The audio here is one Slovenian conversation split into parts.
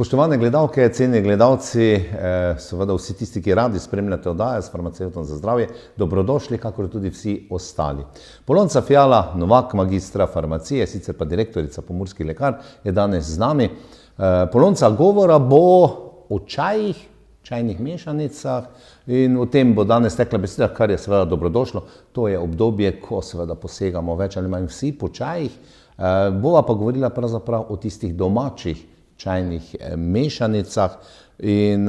Spoštovane gledalke, cenjeni gledalci, seveda vsi tisti, ki radi spremljate oddaje s Farmacevtom za zdravje, dobrodošli, kakor tudi vsi ostali. Polonca Fiala Novak, magistra farmacije, sicer pa direktorica Pomurskih lekarn, je danes z nami. Polonca, govora bo o čajih, čajnih mešanicah in o tem bo danes tekla beseda, kar je seveda dobrodošlo. To je obdobje, ko seveda posegamo več ali manj vsi po čajih. Bova pa govorila pravzaprav o tistih domačih čajnih mešanicah in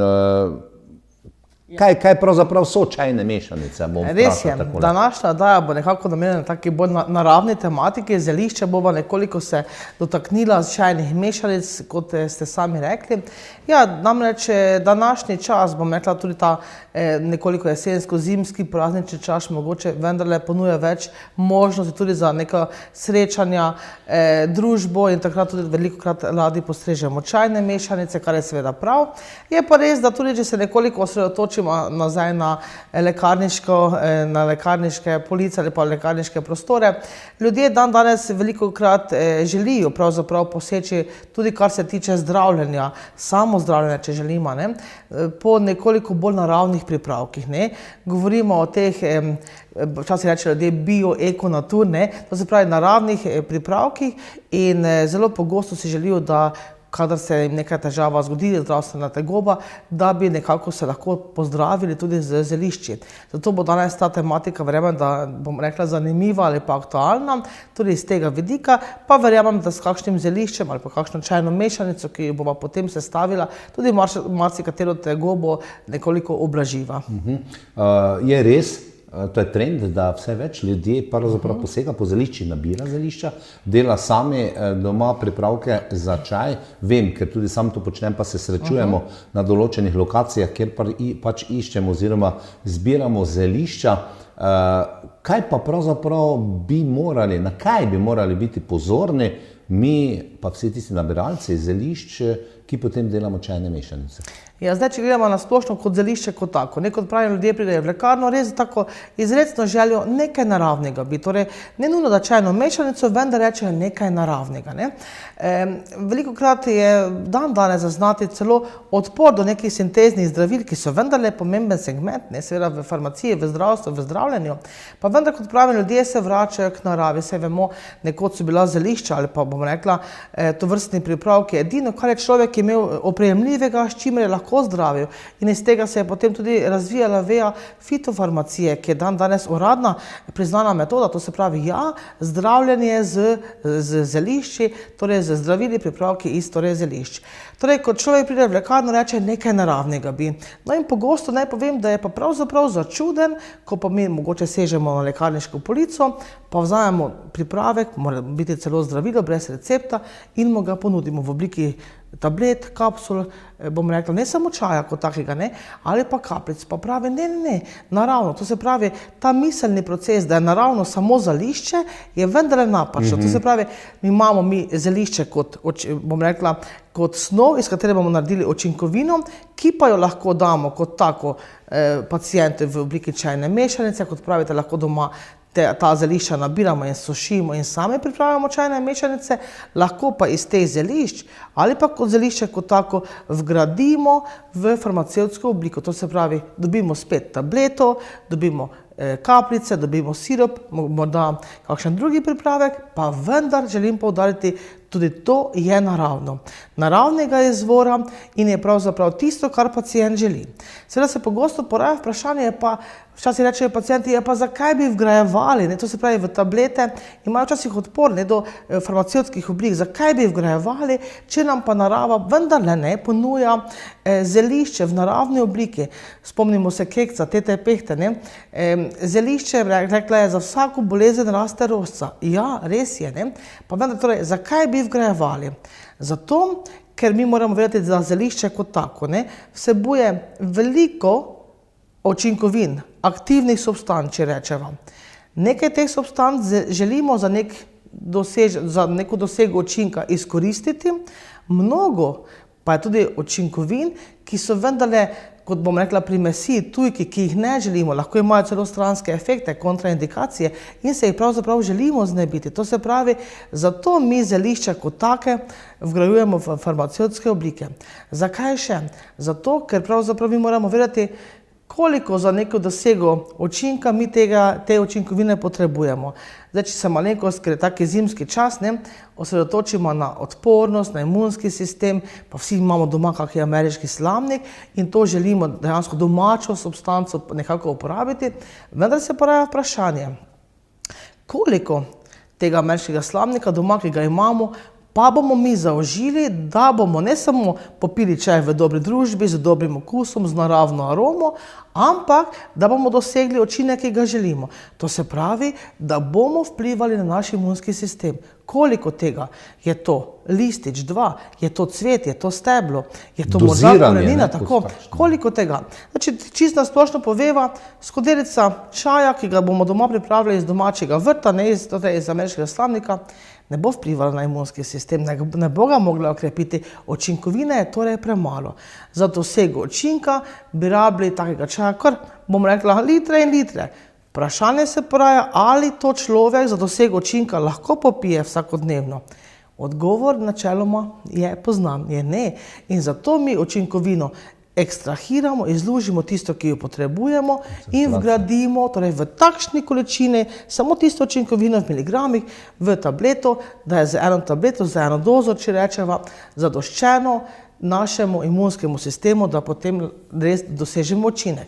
kaj pravzaprav so čajne mešanice? Res je, današnja oddaja bo nekako namenjena taki bolj naravni tematiki, zelišče bova nekoliko se dotaknila čajnih mešanic, kot ste sami rekli. Ja, namreč današnji čas, bom rekla tudi ta nekoliko jesensko-zimski praznični čas, mogoče vendarle ponuja več možnosti tudi za neka srečanja, družbo in takrat tudi velikokrat radi postrežemo čajne mešanice, kar je seveda prav. Je pa res, da tudi, če se nekoliko osredotočimo nazaj na lekarniške police ali pa lekarniške prostore, ljudje danes velikokrat želijo pravzaprav poseči tudi kar se tiče zdravljenja, samozdravljenja, če želimo, po nekoliko bolj naravnih pripravkih. Govorimo o teh, včasih reče ljudje, bio, eko, natur, to se pravi naravnih pripravkih in zelo pogosto si želijo, da kadar se jim neka težava zgodi, zdravstvena tegoba, da bi nekako se lahko pozdravili tudi z zelišči. Zato bo danes ta tematika, verjamem, da bom rekla zanimiva ali pa aktualna, tudi iz tega vidika, pa verjamem, da s kakšnim zeliščem ali pa kakšno čajno mešanico, ki jo bova potem sestavila, tudi marsikatero tegobo nekoliko ublaživa. Je res, to je trend, da vse več ljudje pravzaprav posega po zelišči, nabira zelišča, dela sami doma pripravke za čaj. Vem, ker tudi sam to počnem, pa se srečujemo na določenih lokacijah, kjer pač iščemo oziroma zbiramo zelišča. Kaj pa pravzaprav bi morali, na kaj bi morali biti pozorni mi, pa vsi tisti nabiralci zelišč, ki potem delamo čajne mešanice? Ja, zdaj, če gledamo na splošno kot zelišče kot tako, kot pravijo ljudje pridejo v lekarno, res tako izrecno želijo nekaj naravnega biti. Torej, ne nujno da čajno mešanico, vendar rečejo nekaj naravnega. Velikokrat je danes zaznati celo odpor do nekih sinteznih zdravil, ki so vendarle pomemben segment, seveda v farmaciji, v zdravstvu, v zdravljenju. Pa vendar, kot pravijo ljudje, se vračajo k naravi. Saj vemo, nekoč so bila zelišča ali pa bom rekla tovrstni pripravki. Edino, kar je človek imel oprijemljivega, s čimer je lahko zdravil. In iz tega se je potem tudi razvijala veja fitofarmacije, ki je danes uradna priznana metoda, to se pravi, zdravljenje z zelišči, torej z zdravili, pripravki iz zelišč. Torej, ko človek pride v lekarno, reče nekaj naravnega bi. No in pogosto naj povem, da je pa pravzaprav začuden, ko pa mi mogoče sežemo na lekarniško polico, pa vzamemo pripravek, mora biti celo zdravilo brez recepta in mu ga ponudimo v obliki tablet, kapsul, bom rekla, ne samo čaja kot takega, ali pa kapljic, pa pravi, ne, naravno. To se pravi, ta miselni proces, da je naravno samo zelišče, je vendarle napačno. To se pravi, mi imamo zelišče kot, bom rekla, kot snov, iz katere bomo naredili učinkovino, ki pa jo lahko damo kot tako pacientu v obliki čajne mešanice, kot pravite, lahko doma ta zelišča nabiramo in sušimo in sami pripravljamo čajne mešanice, lahko pa iz teh zelišč ali pa kot zelišče kot tako vgradimo v farmacevtsko obliko. To se pravi, dobimo spet tableto, dobimo kapljice, dobimo sirup, morda kakšen drugi pripravek, pa vendar želim poudariti, tudi to je naravno. Naravnega izvora in je pravzaprav tisto, kar pacient želi. Seveda se pogosto poraja vprašanje, včasih rečejo pacienti, pa zakaj bi vgrajevali, to se pravi v tablete, imajo včasih odpor do farmacevtskih oblik, zakaj bi vgrajevali, če nam pa narava vendarle ponuja zelišče v naravni obliki. Spomnimo se kekca, tete pehte, zelišče, rekla je, za vsako bolezen raste rožica. Ja, res je, pa vendar torej, zakaj bi vgrajevali? Zato, ker mi moramo vedeti, da zelišče kot tako vsebuje veliko učinkovin, aktivnih substanc, če rečemo. Nekaj teh substanc želimo za neko dosego učinka izkoristiti, mnogo pa je tudi učinkovin, ki so vendarle, kot bom rekla, primesi, tujki, ki jih ne želimo, lahko imajo celo stranske efekte, kontraindikacije in se jih pravzaprav želimo znebiti. To se pravi, zato mi zelišča kot take vgrajujemo v farmacevtske oblike. Zakaj še? Zato, ker pravzaprav mi moramo vedeti, koliko za neko dosego učinka mi te učinkovine potrebujemo. Zdaj, če se malenkost, ker je taki zimski čas, osredotočimo na odpornost, na imunski sistem, pa vsi imamo doma kakšen ameriški slamnik in to želimo dejansko domačo substanco nekako uporabiti, vendar se poraja vprašanje, koliko tega ameriškega slamnika doma, ki ga imamo, pa bomo mi zaužili, da bomo ne samo popili čaj v dobri družbi, z dobrim okusom, z naravno aromo, ampak da bomo dosegli učinek, ki ga želimo. To se pravi, da bomo vplivali na naš imunski sistem. Koliko tega? Je to listič, 2, je to cvet, je to steblo, je to morda korenina, tako. Koliko tega? Znači, čisto na splošno poveva, skodelica čaja, ki ga bomo doma pripravili iz domačega vrta, ne iz ameriškega slamnika, ne bo vplivala na imunski sistem, ne bo ga mogla okrepiti. Učinkovine je torej premalo. Za dosego učinka bi rabili takega čaja, kar bom rekla litre in litre. Vprašanje se poraja, ali to človek za dosego učinka lahko popije vsakodnevno. Odgovor načeloma je poznan, je ne. In zato mi učinkovino ekstrahiramo, izlužimo tisto, ki jo potrebujemo in vgradimo torej v takšni količini, samo tisto učinkovino v miligramih, v tableto, da je za eno tableto, za eno dozo, če rečeva, zadoščeno našemu imunskemu sistemu, da potem res dosežemo učinek.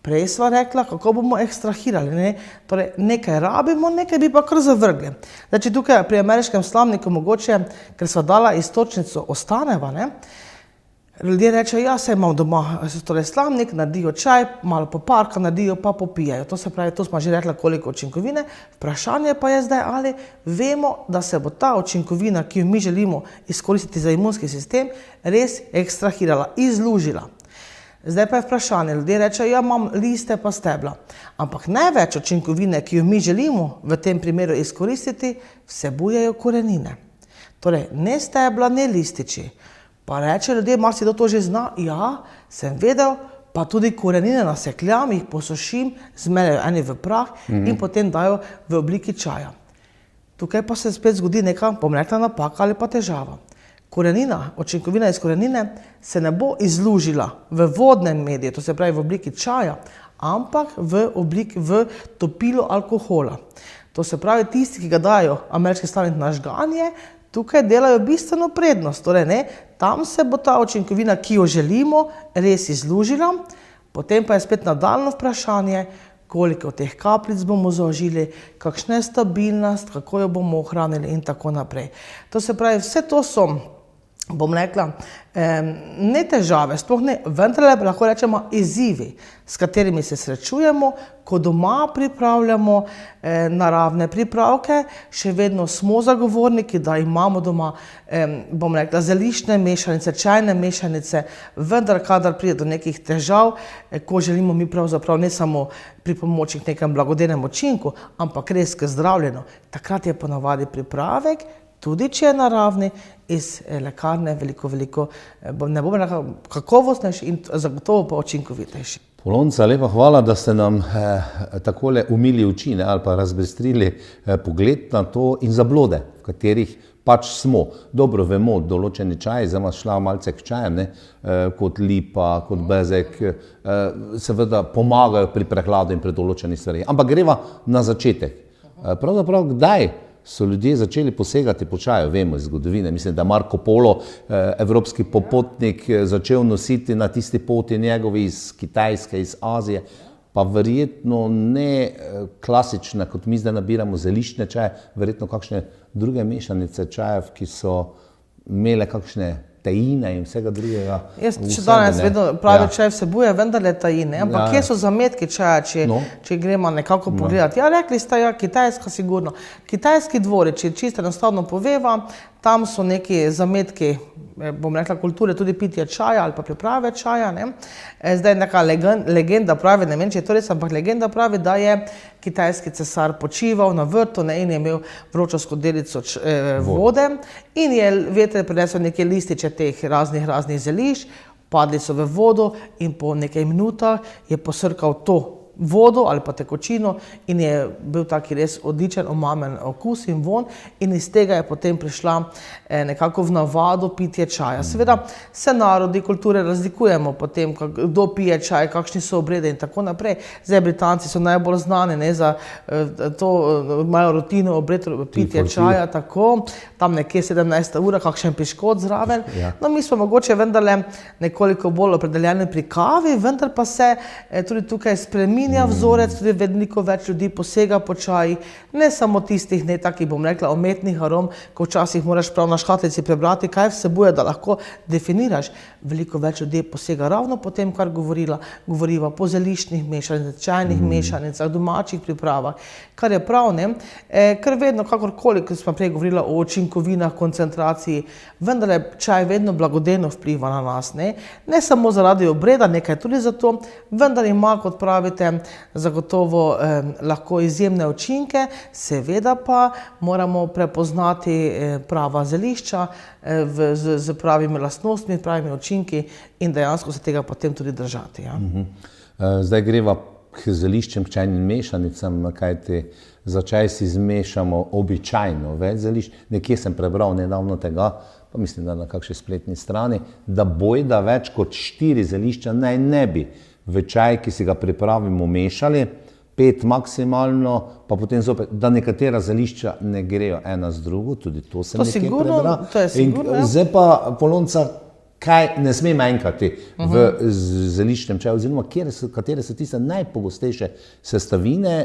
Prej sva rekla, kako bomo ekstrahirali. Ne? Torej, nekaj rabimo, nekaj bi pa kar zavrgli. Zdaj, če tukaj pri ameriškem slamniku mogoče, ker sva dala istočnico, ostaneva, ne? Ljudje rečejo, ja, saj imam doma torej slamnik, naredijo čaj, malo poparka, naredijo pa popijajo. To se pravi, to smo že rekla, koliko učinkovine. Vprašanje pa je zdaj, ali vemo, da se bo ta učinkovina, ki jo mi želimo izkoristiti za imunski sistem, res ekstrahirala, izlužila. Zdaj pa je vprašanje, ljudje rečejo, ja, imam liste pa stebla. Ampak največ učinkovine, ki jo mi želimo v tem primeru izkoristiti, vsebujejo korenine. Torej, ne stebla, ne lističi. Pa reče ljudje, marsikdo to že zna, ja, sem vedel, pa tudi korenine nasekljam, jih posušim, zmeljejo eni v prah in potem dajo v obliki čaja. Tukaj pa se spet zgodi neka, bom rekla, napaka ali pa težava. Korenina, učinkovina iz korenine se ne bo izlužila v vodnem mediju, to se pravi v obliki čaja, ampak v topilu alkohola. To se pravi, tisti, ki ga dajo ameriški slamnik na žganje, tukaj delajo bistveno prednost. Torej, ne, tam se bo ta učinkovina, ki jo želimo, res izlužila, potem pa je spet nadaljnje vprašanje, koliko teh kapljic bomo zaužili, kakšna je stabilnost, kako jo bomo ohranili in tako naprej. To se pravi, vse to so, bom rekla, ne težave, sploh ne, vendarle lahko rečemo izzivi, s katerimi se srečujemo, ko doma pripravljamo naravne pripravke, še vedno smo zagovorniki, da imamo doma, bom rekla, zeliščne mešanice, čajne mešanice, vendar kadar pride do nekih težav, ko želimo mi pravzaprav ne samo pripomoči k nekem blagodenem učinku, ampak res k zdravljenju, takrat je ponavadi pripravek, tudi če je naravni, iz lekarne veliko, ne bom rekla, kakovostnejši in zagotovo pa učinkovitejši. Polonca, lepa hvala, da ste nam takole umili oči ali pa razbistrili pogled na to in zablode, v katerih pač smo. Dobro vemo, določeni čaji, zdaj šla malce k čajem, kot lipa, kot bezek, seveda pomagajo pri prehladu in pri določenih stvareh. Ampak greva na začetek. Pravzaprav kdaj so ljudje začeli posegati po čaju, vemo iz zgodovine. Mislim, da Marko Polo, evropski popotnik, začel nositi na tisti poti njegovi iz Kitajske, iz Azije, pa verjetno ne klasične, kot mi zdaj nabiramo zeliščne čaje, verjetno kakšne druge mešanice čajev, ki so imele kakšne tajine in vsega drugega. Jaz še danes vedno pravi čaj vsebuje, vendar le tajine. Ampak kje so zametki čaja, če gremo nekako pogledati? Ja, rekli ste, ja, Kitajska sigurno. Kitajski dvori, če čisto enostavno poveva, tam so neki zametki, bom rekla, kulture, tudi pitje čaja ali pa priprave čaja, ne. Zdaj neka legenda pravi, ne vem, če je to res, ampak legenda pravi, da je kitajski cesar počival na vrtu, ne, in je imel vročo skodelico vode in je veter prinesel neke lističe teh raznih zelišč, padli so v vodo in po nekaj minutah je posrkal to vodo ali pa tekočino in je bil taki res odličen, omamen okus in von in iz tega je potem prišla nekako v navado pitje čaja. Seveda se narodi, kulture razlikujemo potem, kdo pije čaj, kakšni so obrede in tako naprej. Zdaj Britanci so najbolj znani, ne, za to, imajo rutino obred pitje čaja, tako, tam nekje 17. ura, kakšen piškot zraven. No, mi smo mogoče vendarle nekoliko bolj opredeljeni pri kavi, vendar pa se tudi tukaj spreminja vzorec, tudi veliko več ljudi posega po čaji, ne samo tistih, ne takih, bom rekla, umetnih arom, ko včasih moraš prav na škatlici prebrati, kaj vsebuje, da lahko definiraš. Veliko več ljudi posega ravno po tem, kar govoriva, po zeliščnih mešanicah, čajnih mešanicah, domačih pripravah, kar je prav, ne, ker vedno, kakorkoli, ko smo prej govorila o učinkovinah, koncentraciji, vendar je čaj vedno blagodejno vpliva na nas, ne samo zaradi obreda, nekaj tudi zato, vendar ima, kot pravite, zagotovo lahko izjemne učinke, seveda pa moramo prepoznati prava zelišča z pravimi lastnostmi, pravimi učinki in dejansko se tega potem tudi držati. Ja. Zdaj greva k zeliščem, k čajnim mešanicam, kajti za čaj si zmešamo običajno več zelišč. Nekje sem prebral nedavno tega, pa mislim, da na kakšni spletni strani, da bojda več kot 4 zelišča naj ne bi v čaj, ki si ga pripravimo, mešali, 5 maksimalno, pa potem zopet, da nekatera zelišča ne grejo ena z drugo, tudi to sem nekje prebral. To je sigurno. Zdaj pa, Polonca, kaj ne sme manjkati v zeliščnem čaju, oziroma katere so tiste najpogostejše sestavine,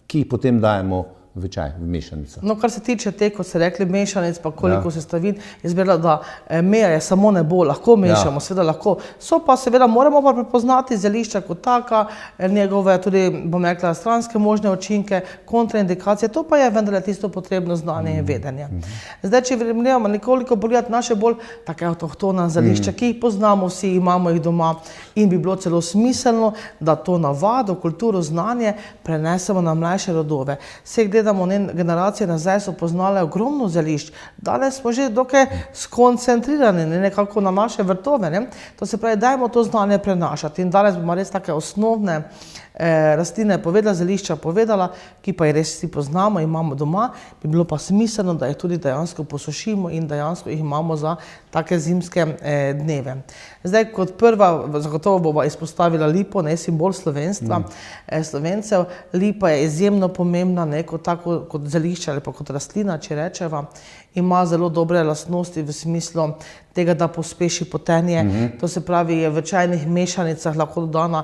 ki jih potem dajemo v čaj, v mešanico. No, kar se tiče te, kot ste rekli, mešanic, pa koliko sestavin, jaz bi rekla, da meja je samo nebo, lahko mešamo, seveda lahko. So pa seveda, moramo pa prepoznati zelišča kot taka, njegove tudi, bom rekla, stranske možne učinke, kontraindikacije, to pa je vendar tisto potrebno znanje in vedenje. Zdaj, če vremljamo nekoliko pogledati naše bolj take avtohtona zelišča, ki jih poznamo vsi, imamo jih doma in bi bilo celo smiselno, da to navado, kulturo, znanje prenesemo na mlajše rodove. Gledamo, generacije nazaj so poznale ogromno zelišč. Danes smo že dokaj skoncentrirani nekako na naše vrtove. Ne? To se pravi, dajmo to znanje prenašati. In danes bomo res take osnovne rastline povedala, zelišča povedala, ki pa jih res vsi poznamo, imamo doma, bi bilo pa smiselno, da jih tudi dejansko posušimo in dejansko jih imamo za take zimske dneve. Zdaj, kot prva, zagotovo bova izpostavila lipo, simbol slovenstva, Slovencev. Lipa je izjemno pomembna, kot zelišče ali pa kot rastlina, če rečeva. Ima zelo dobre lastnosti v smislu tega, da pospeši potenje. To se pravi, je v čajnih mešanicah lahko dodana,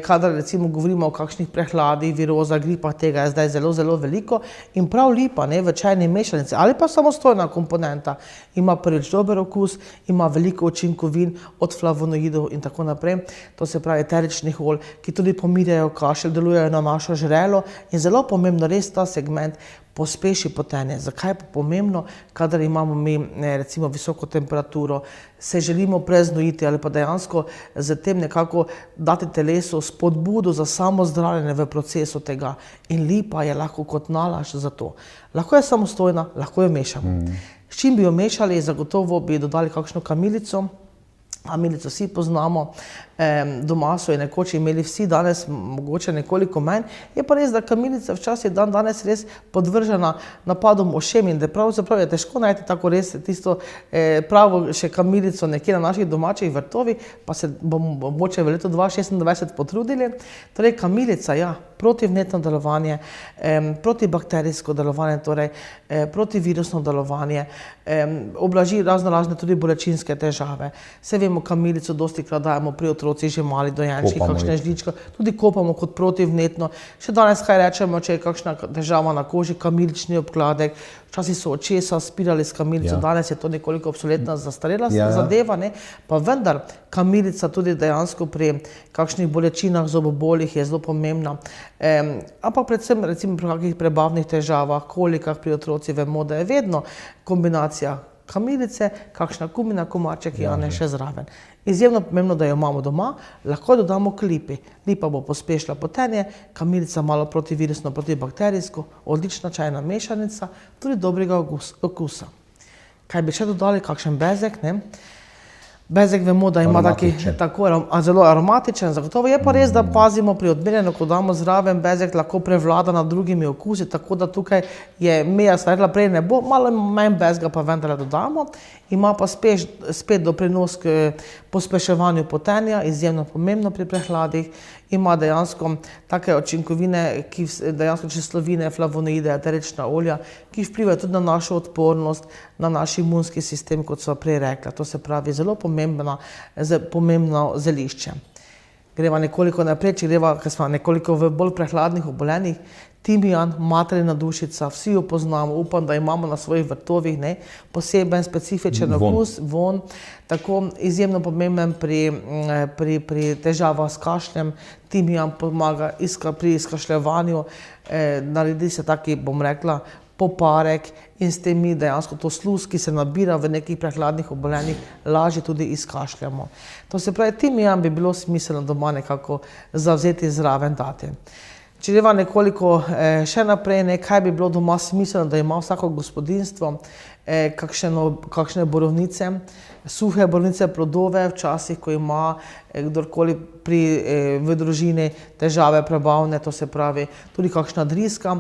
kadar recimo govorimo o kakšnih prehladih, virozah, gripah, tega je zdaj zelo veliko. In prav lipa v čajni mešanici ali pa samostojna komponenta ima prvič dober okus, ima veliko učinkovin od flavonoidov in tako naprej. To se pravi eteričnih olj, ki tudi pomirjajo kašelj, delujejo na našo žrelo in zelo pomembno res ta segment pospeši potenje. Zakaj je pomembno, kadar imamo mi recimo visoko temperaturo, se želimo preznojiti ali pa dejansko z tem nekako dati telesu spodbudo za samo zdravljenje v procesu tega. In lipa je lahko kot nalašč za to. Lahko je samostojna, lahko jo mešamo. S čim bi jo mešali, zagotovo bi dodali kakšno kamilico. Kamilico vsi poznamo, doma so jo nekoč imeli vsi, danes mogoče nekoliko manj. Je pa res, da kamilica včasih danes res podvržena napadom ošem in da pravzaprav je težko najti tako res tisto pravo še kamilico nekje na naših domačih vrtovih, pa se bomo mogoče v letu 2026 potrudili. Torej kamilica, ja, protivnetno delovanje, protibakterijsko delovanje, torej protivirusno delovanje, oblaži razne tudi bolečinske težave. Se vemo, kamilico dostikrat dajemo pri otroci, že mali dojenčki, kakšne žličke, tudi kopamo kot protivnetno. Še danes kaj rečemo, če je kakšna težava na koži, kamilični obkladek, včasih so očesa spirali s kamilico, danes je to nekoliko obsoletna, zastarela zadeva, pa vendar kamilica tudi dejansko pri kakšnih bolečinah, zobobolih je zelo pomembna. Ampak predvsem recimo pri kakih prebavnih težavah, kolikah pri otroci vemo, da je vedno kombinacija kamilice, kakšna kumina, komarček in še zraven. Izjemno pomembno, da jo imamo doma, lahko dodamo k lipi. Lipa bo pospešila potenje, kamilica malo protivirusno, protibakterijsko, odlična čajna mešanica, tudi dobrega okusa. Kaj bi še dodali, kakšen bezek, ne? Bezek vemo, da ima zelo aromatičen, zagotovo je pa res, da pazimo pri odmerjanju, ko damo zraven, bezek lahko prevlada nad drugimi okusi, tako da tukaj je meja, sva rekla prej, ne bo, malo manj bezga pa vendarle dodamo, ima pa spet doprinos k pospeševanju potenja, izjemno pomembno pri prehladih, ima dejansko take učinkovine, ki dejansko kislovine, flavonoide, eterična olja, ki vplivajo tudi na našo odpornost, na naš imunski sistem, kot sva prej rekla. To se pravi zelo pomembno zelišče. Greva nekoliko naprej, ker smo nekoliko v bolj prehladnih obolenjih, timijan, materina dušica, vsi jo poznamo, upam, da imamo na svojih vrtovih, ne, poseben specifičen okus, von, tako izjemno pomemben pri težavah s kašljem. Timijan pomaga pri izkašljevanju, naredi se taki, bom rekla, poparek in s tem mi dejansko to sluz, ki se nabira v nekih prehladnih obolenjih, lažje tudi izkašljamo. To se pravi, timijan bi bilo smiselno doma nekako zavzeti zraven dati. Če greva nekoliko še naprej, kaj bi bilo doma smiselno, da ima vsako gospodinjstvo, kakšne borovnice, suhe borovnice, plodove, včasih, ko ima kdorkoli v družini težave prebavne, to se pravi tudi kakšna driska,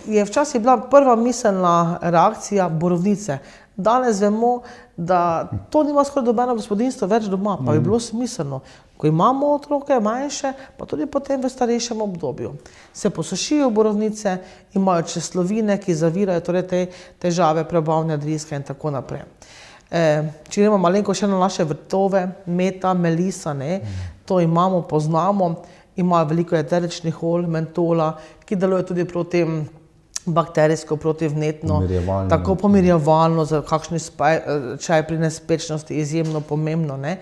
je včasih bila prva miselna reakcija borovnice. Danes vemo, da to nima skoraj nobeno gospodinjstvo več doma, pa bi bilo smiselno, ko imamo otroke manjše, pa tudi potem v starejšem obdobju. Se posušijo borovnice, imajo kislovine, ki zavirajo torej te težave prebavne, driske in tako naprej. Če gremo malenko še na naše vrtove, meta, melisa, to imamo, poznamo, imajo veliko eteričnih olj, mentola, ki deluje tudi proti bakterijsko, protivnetno, tako pomirjevalno, za kakšni čaj pri nespečnosti, izjemno pomembno, ne.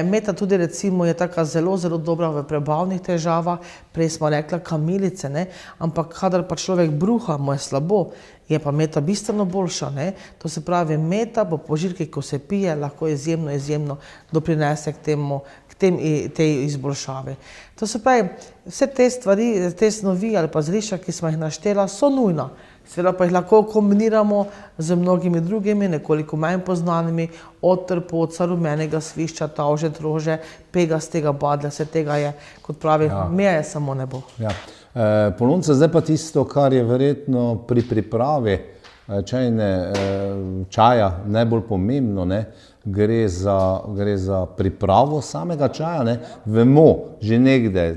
Meta tudi recimo je taka zelo, zelo dobra v prebavnih težavah, prej smo rekla kamilice, ne, ampak kadar pa človek bruha, mu je slabo, je pa meta bistveno boljša, ne. To se pravi, meta po požirki, ko se pije, lahko izjemno doprinese k tej izboljšavi. To se pravi, vse te stvari, te snovi ali pa zelišča, ki smo jih naštela, so nujna. Seveda pa jih lahko kombiniramo z mnogimi drugimi, nekoliko manj poznanimi, od trpotca, rumenega svišča, tavžet, rože, pegastega badlja, vse tega je, kot pravi, meja je samo nebo. Polonca, zdaj pa tisto, kar je verjetno pri pripravi čaja najbolj pomembno, gre za pripravo samega čaja. Vemo, že nekdaj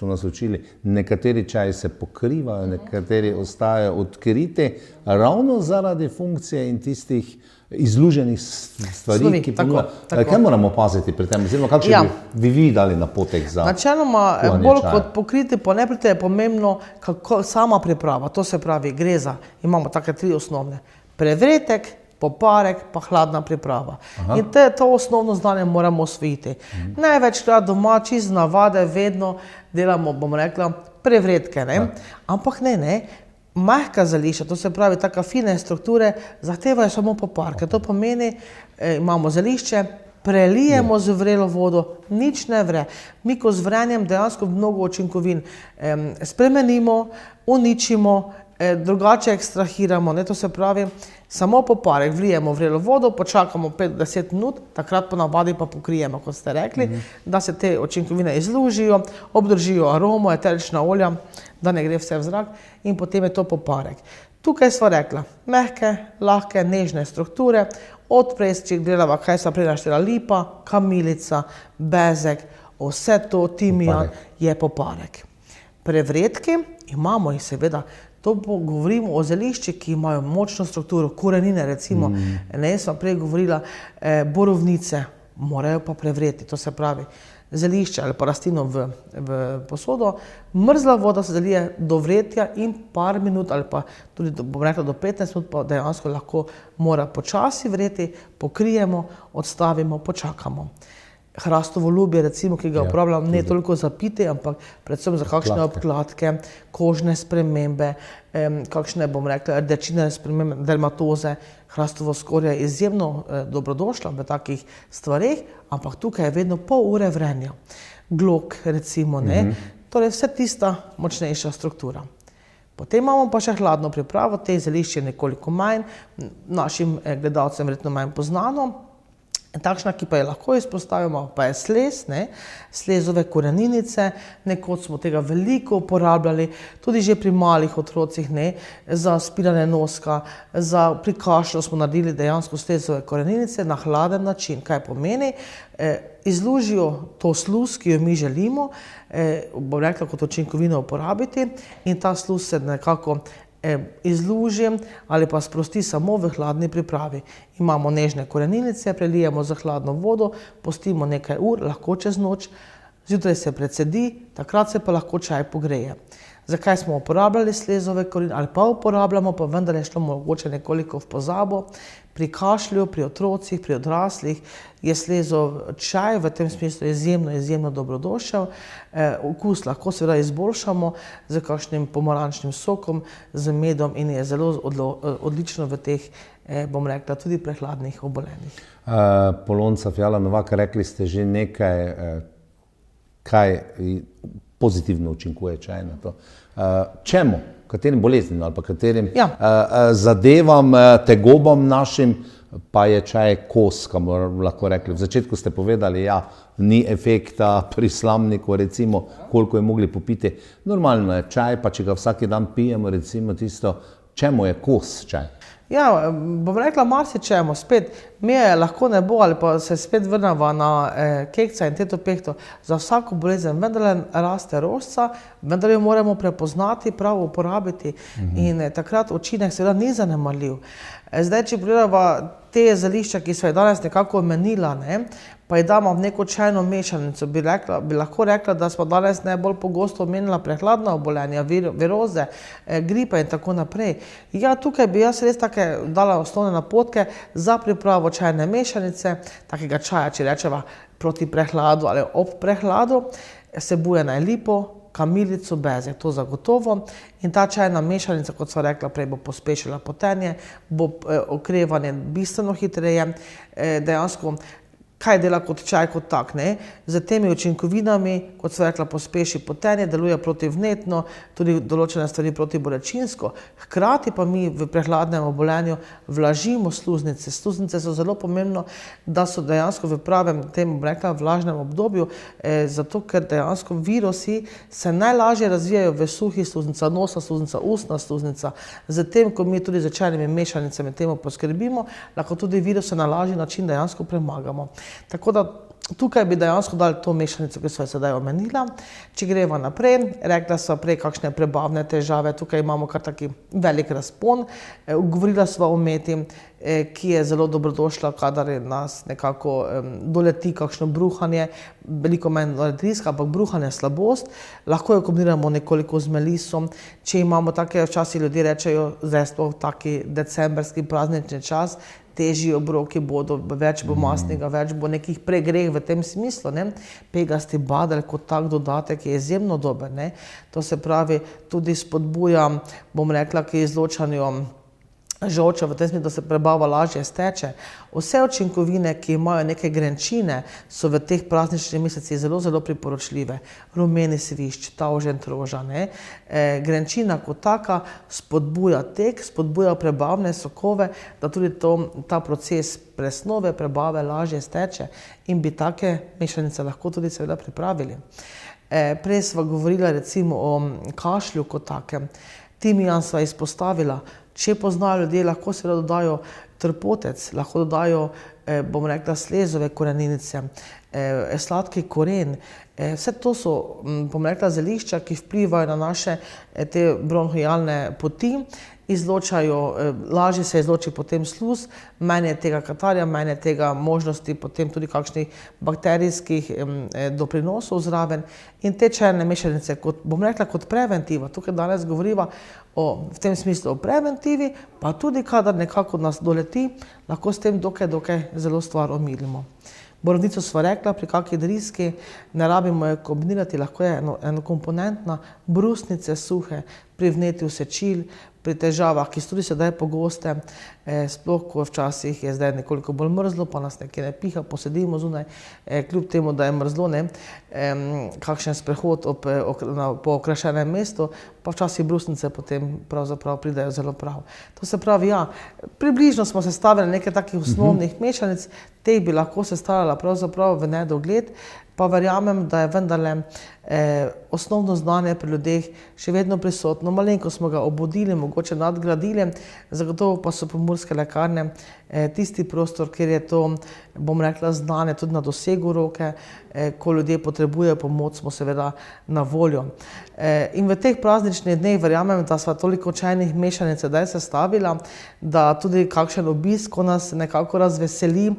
so nas učili, nekateri čaji se pokrivajo, nekateri ostajajo odkriti, ravno zaradi funkcije in tistih izluženih stvari, ki ponujajo. Kaj moramo paziti pri tem? Oziroma, kakšen bi vi dali napotek za kuhanje čaja? Načeloma, bolj kot pokriti, je pomembno sama priprava. To se pravi, gre za, imamo take 3 osnovne. Prevretek, poparek, pa hladna priprava. In to osnovno znanje moramo osvojiti. Največkrat doma, čisto navade, vedno delamo, bom rekla, prevretke, ampak ne, mehka zelišča, to se pravi, taka fine strukture, zahtevajo samo poparke. To pomeni, imamo zelišče, prelijemo z vrelo vodo, nič ne vre. Mi ko z vrenjem dejansko mnogo učinkovin spremenimo, uničimo, drugače ekstrahiramo, to se pravi, samo poparek vlijemo vrelo vodo, počakamo 5-10 minut, takrat po navadi pa pokrijemo, kot ste rekli, da se te učinkovine izlužijo, obdržijo aromo, eterična olja, da ne gre vse v zrak in potem je to poparek. Tukaj sva rekla, mehke, lahke, nežne strukture, odprej, če gledava, kaj sva prej naštela, lipa, kamilica, bezek, vse to, timijan, je poparek. Prevredki imamo jih seveda. To govorimo o zeliščih, ki imajo močno strukturo, korenine recimo, sva prej govorila, borovnice, morajo pa prevreti, to se pravi, zelišče ali pa rastlino v posodo, mrzla voda se zalije do vretja in par minut ali pa tudi, bom rekla, do 15 minut pa dejansko lahko mora počasi vreti, pokrijemo, odstavimo, počakamo. hrastovo ljubje, recimo, ki ga uporabljam ne toliko za pitje, ampak predvsem za kakšne obkladke, kožne spremembe, kakšne, bom rekla, rdečine spremembe, dermatoze. Hrastovo skorje je izjemno dobrodošla v takih stvareh, ampak tukaj je vedno pol ure vrenja. Glok, recimo, ne. Torej vse tista močnejša struktura. Potem imamo pa še hladno pripravo, te zelišč je nekoliko manj, našim gledalcem verjetno manj poznano. Takšna, ki pa je lahko izpostavimo, pa je slez, slezove koreninice. Nekoč smo tega veliko uporabljali, tudi že pri malih otrocih, za spiranje noska, pri kašlju smo naredili dejansko slezove koreninice na hladen način. Kaj pomeni? Izlužijo to sluz, ki jo mi želimo, bom rekla, kot učinkovino uporabiti, in ta sluz se nekako izluži ali pa sprosti samo v hladni pripravi. Imamo nežne koreninice, prelijemo za hladno vodo, pustimo nekaj ur, lahko čez noč, zjutraj se precedi, takrat se pa lahko čaj pogreje. Zakaj smo uporabljali slezove korenine ali pa uporabljamo, pa vendar je šlo mogoče nekoliko v pozabo. Pri kašlju, pri otrocih, pri odraslih je slezov čaj v tem smislu izjemno dobrodošel. Okus lahko seveda izboljšamo z kakšnim pomarančnim sokom, z medom in je zelo odlično v teh, bom rekla, tudi prehladnih obolenjih. Polonca Fiala Novak, rekli ste že nekaj, kaj pozitivno učinkuje čaj na to. Čemu? Katerim boleznim ali pa katerim zadevam, tegobam našim, pa je čaj kos, kamor lahko rekli. V začetku ste povedali, ni efekta pri slamniku, recimo, koliko je mogli popiti. Normalno je čaj, pa če ga vsak dan pijemo, recimo tisto, čemu je kos čaj? Bom rekla marsičemu, spet, meje lahko ne bo, ali pa se spet vrneva na kekca in teto pehto. Za vsako bolezen vendar raste rožica, vendar jo moramo prepoznati, prav uporabiti in takrat učinek seveda ni zanemarljiv. Zdaj, če pogledava te zelišča, ki so jih danes nekako omenila, pa jih damo v neko čajno mešanico, bi lahko rekla, da smo danes najbolj pogosto omenila prehladna obolenja, viroze, gripe in tako naprej. Tukaj bi jaz res take dala osnovne napotke za pripravo čajne mešanice, takega čaja, če rečeva proti prehladu ali ob prehladu, vsebuje naj lipo, kamilico, bezeg, to zagotovo. In ta čajna mešanica, kot sva rekla prej, bo pospešila potenje, bo okrevanje bistveno hitreje, dejansko kaj dela kot čaj kot tak, z temi učinkovinami, kot sva rekla, pospeši potenje, deluje protivnetno, tudi določene stvari protibolečinsko. Hkrati pa mi v prehladnem obolenju vlažimo sluznice. Sluznice so zelo pomembno, da so dejansko v pravem tem, bom rekla, vlažnem obdobju, zato ker dejansko virusi se najlažje razvijajo v suhi sluznica, nosna sluznica, ustna sluznica. Zatem, ko mi tudi z čajnimi mešanicami temu poskrbimo, lahko tudi viruse na lažji način dejansko premagamo. Tako da tukaj bi dejansko dali to mešanico, ki sva sedaj omenila. Če greva naprej, rekla sva prej kakšne prebavne težave, tukaj imamo kar taki velik razpon. Govorila sva o meti, ki je zelo dobrodošla, kadar nas nekako doleti kakšno bruhanje, veliko manj driska, ampak bruhanje slabost. Lahko jo kombiniramo nekoliko z melisom. Če imamo take, včasih ljudje rečejo, zdaj sploh taki decembrski praznični čas, težji obroki bodo, več bo masnega, več bo nekih pregreh v tem smislu. Pegasti badelj kot tak dodatek je izjemno dober. To se pravi, tudi spodbuja, bom rekla, k izločanju žolča, v tem smislu, da se prebava lažje steče. Vse učinkovine, ki imajo neke grenčine, so v teh prazničnih mesecih zelo priporočljive. Rumeni svišč, tavžen troža. Grenčina kot taka spodbuja tek, spodbuja prebavne sokove, da tudi ta proces presnove, prebave lažje steče in bi take mešanice lahko tudi seveda pripravili. Prej sva govorila recimo o kašlju kot takem. Timijan sva izpostavila. Če poznajo ljudje, lahko seveda dodajo trpotec, lahko dodajo, bom rekla, slezove koreninice, sladki koren. Vse to so, bom rekla, zelišča, ki vplivajo na naše te bronhialne poti, lažje se izloči potem sluz, manj je tega katarja, manj je tega možnosti potem tudi kakšnih bakterijskih doprinosov zraven. In te čajne mešanice, bom rekla, kot preventiva, tukaj danes govoriva v tem smislu o preventivi, pa tudi kadar nekako nas doleti, lahko s tem dokaj zelo stvar omilimo. Borovnico sva rekla, pri kakšni driski, ne rabimo jo kombinirati, lahko je enokomponentna, brusnice suhe, pri vnetju sečil, pri težavah, ki so tudi sedaj pogoste, sploh ko včasih je zdaj nekoliko bolj mrzlo, pa nas nekje ne piha, posedimo zunaj, kljub temu, da je mrzlo, kakšen sprehod po okrašenem mestu, pa včasih brusnice potem pravzaprav pridejo zelo prav. To se pravi, ja, približno smo sestavili nekaj takih osnovnih mešanic, teh bi lahko sestavljala pravzaprav v nedogled, pa verjamem, da je vendarle osnovno znanje pri ljudeh še vedno prisotno. Malenko smo ga obudili, mogoče nadgradili, zagotovo pa so Pomurske lekarne tisti prostor, kjer je to, bom rekla, znanje tudi na dosegu roke, ko ljudje potrebujejo pomoč, smo seveda na voljo. In v teh prazničnih dneh verjamem, da sva toliko čajnih mešanic sedaj sestavila, da tudi kakšen obisk, ko nas nekako razveseli,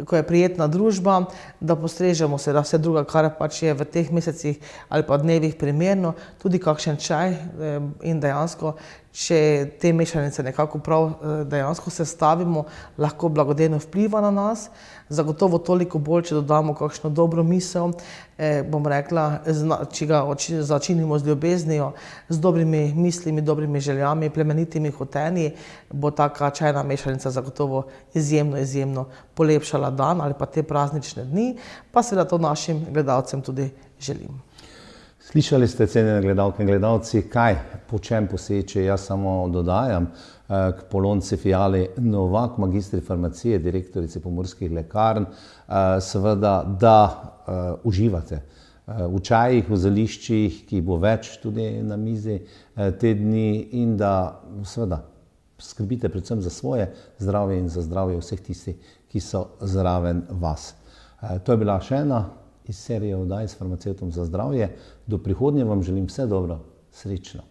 ko je prijetna družba, da postrežemo seveda vse druga, kar pač je v teh mesecih ali pa dnevih primerno, tudi kakšen čaj in dejansko, če te mešanice nekako prav dejansko sestavimo, lahko blagodejno vpliva na nas. Zagotovo toliko bolj, če dodamo kakšno dobro misel, bom rekla, če ga začinimo z ljubeznijo, z dobrimi mislimi, dobrimi željami, plemenitimi hotenji, bo taka čajna mešanica zagotovo izjemno polepšala dan ali pa te praznične dni, pa seveda to našim gledalcem tudi želim. Slišali ste, cenjene gledalke in gledalci, kaj, po čem poseče. Jaz samo dodajam k Polonci Fiali Novak, magistri farmacije, direktorici Pomurskih lekarn, seveda, da uživate v čajih, v zeliščih, ki bo več tudi na mizi te dni, in da seveda skrbite predvsem za svoje zdravje in za zdravje vseh tistih, ki so zraven vas. To je bila še ena iz serije oddaj s farmacevtom za zdravje. Do prihodnje vam želim vse dobro, srečno.